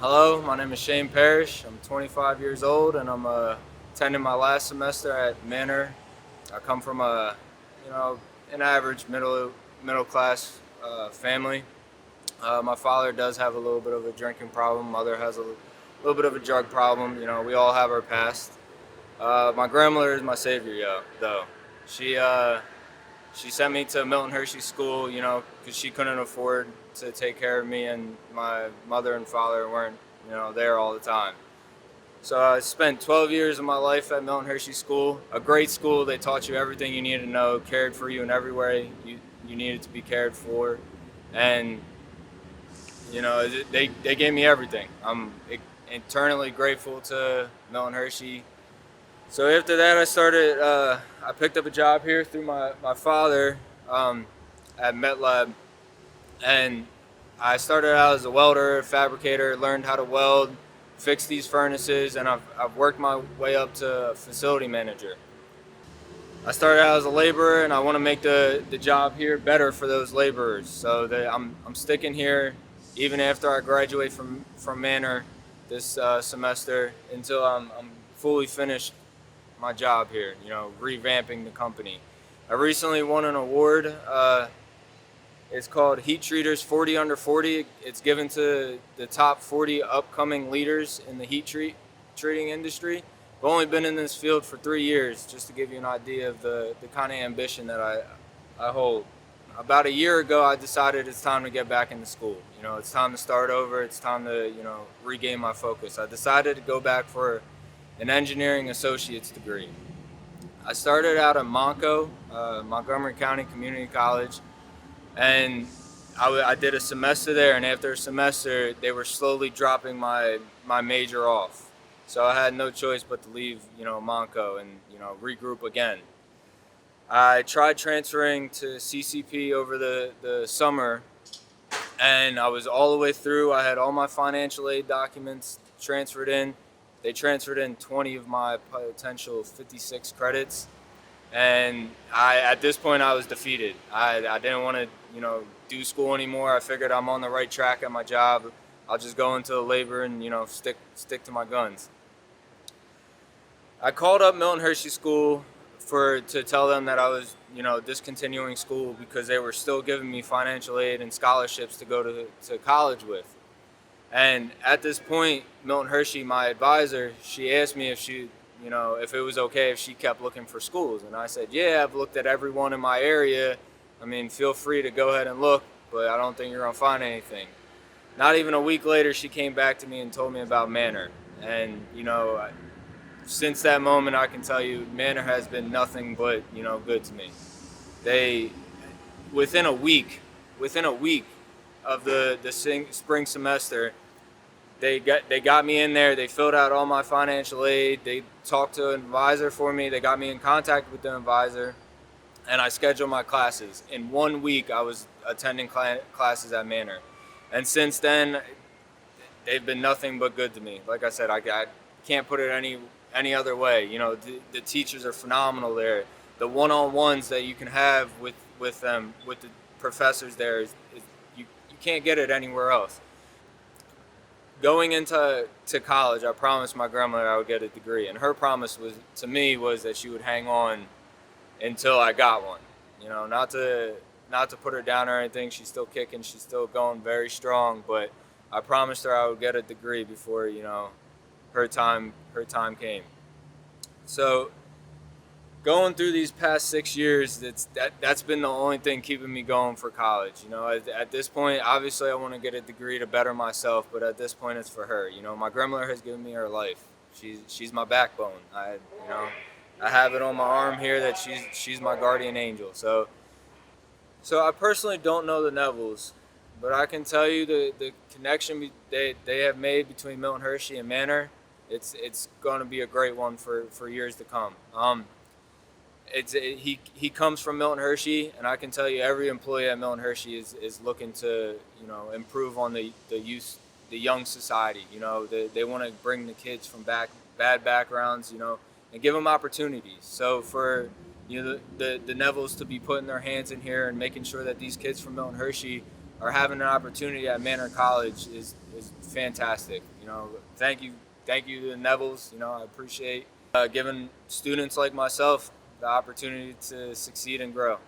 Hello, my name is Shane Parrish. I'm 25 years old and I'm attending my last semester at Manor. I come from you know, an average middle class family. My father does have a little bit of a drinking problem. Mother has a little bit of a drug problem. We all have our past. My grandmother is my savior, though. She uh, she sent me to Milton Hershey School, because she couldn't afford to take care of me, and my mother and father weren't, there all the time. So I spent 12 years of my life at Milton Hershey School, a great school. They taught you everything you needed to know, cared for you in every way you needed to be cared for, and they gave me everything. I'm eternally grateful to Milton Hershey. So after that, I picked up a job here through my father at MetLab, and I started out as a welder, fabricator, learned how to weld, fix these furnaces, and I've worked my way up to facility manager. I started out as a laborer, and I want to make the job here better for those laborers. So that I'm sticking here even after I graduate from Manor this semester until I'm fully finished my job here. Revamping the company. I recently won an award. It's called Heat Treaters 40 Under 40. It's given to the top 40 upcoming leaders in the treating industry. I've only been in this field for 3 years, just to give you an idea of the kind of ambition that I hold. About a year ago, I decided it's time to get back into school. It's time to start over. It's time to, regain my focus. I decided to go back for an engineering associate's degree. I started out at Montgomery County Community College, and I did a semester there, and after a semester they were slowly dropping my major off, so I had no choice but to leave Monco and regroup again. I tried transferring to CCP over the summer, and I was all the way through. I had all my financial aid documents transferred in. They transferred in 20 of my potential 56 credits, and at this point I was defeated. I didn't want to do school anymore. I figured I'm on the right track at my job. I'll just go into the labor and stick to my guns. I called up Milton Hershey School to tell them that I was discontinuing school because they were still giving me financial aid and scholarships to go to college with. And at this point, Milton Hershey, my advisor, she asked me if it was okay if she kept looking for schools. And I said, yeah, I've looked at everyone in my area. I mean, feel free to go ahead and look, but I don't think you're going to find anything. Not even a week later, she came back to me and told me about Manor. And, since that moment, I can tell you, Manor has been nothing but, good to me. They, within a week of the spring semester, they got me in there. They filled out all my financial aid. They talked to an advisor for me. They got me in contact with the advisor, and I scheduled my classes. In 1 week, I was attending classes at Manor, and since then, they've been nothing but good to me. Like I said, I can't put it any other way. The teachers are phenomenal there. The one-on-ones that you can have with them, with the professors there, you can't get it anywhere else. Going into college, I promised my grandmother I would get a degree, and her promise to me was that she would hang on until I got one. Not to put her down or anything. She's still kicking. She's still going very strong. But I promised her I would get a degree before her time came. So going through these past 6 years, that's been the only thing keeping me going for college. At this point, obviously I want to get a degree to better myself, but at this point it's for her. My grandmother has given me her life. She's my backbone. I have it on my arm here that she's my guardian angel. So I personally don't know the Nevels, but I can tell you the connection they have made between Milton Hershey and Manor. It's going to be a great one for years to come. He comes from Milton Hershey, and I can tell you every employee at Milton Hershey is looking to improve on the young society. They want to bring the kids from bad backgrounds, and give them opportunities. So for the Nevels to be putting their hands in here and making sure that these kids from Milton Hershey or having an opportunity at Manor College is fantastic. Thank you to the Nevels. I appreciate giving students like myself the opportunity to succeed and grow.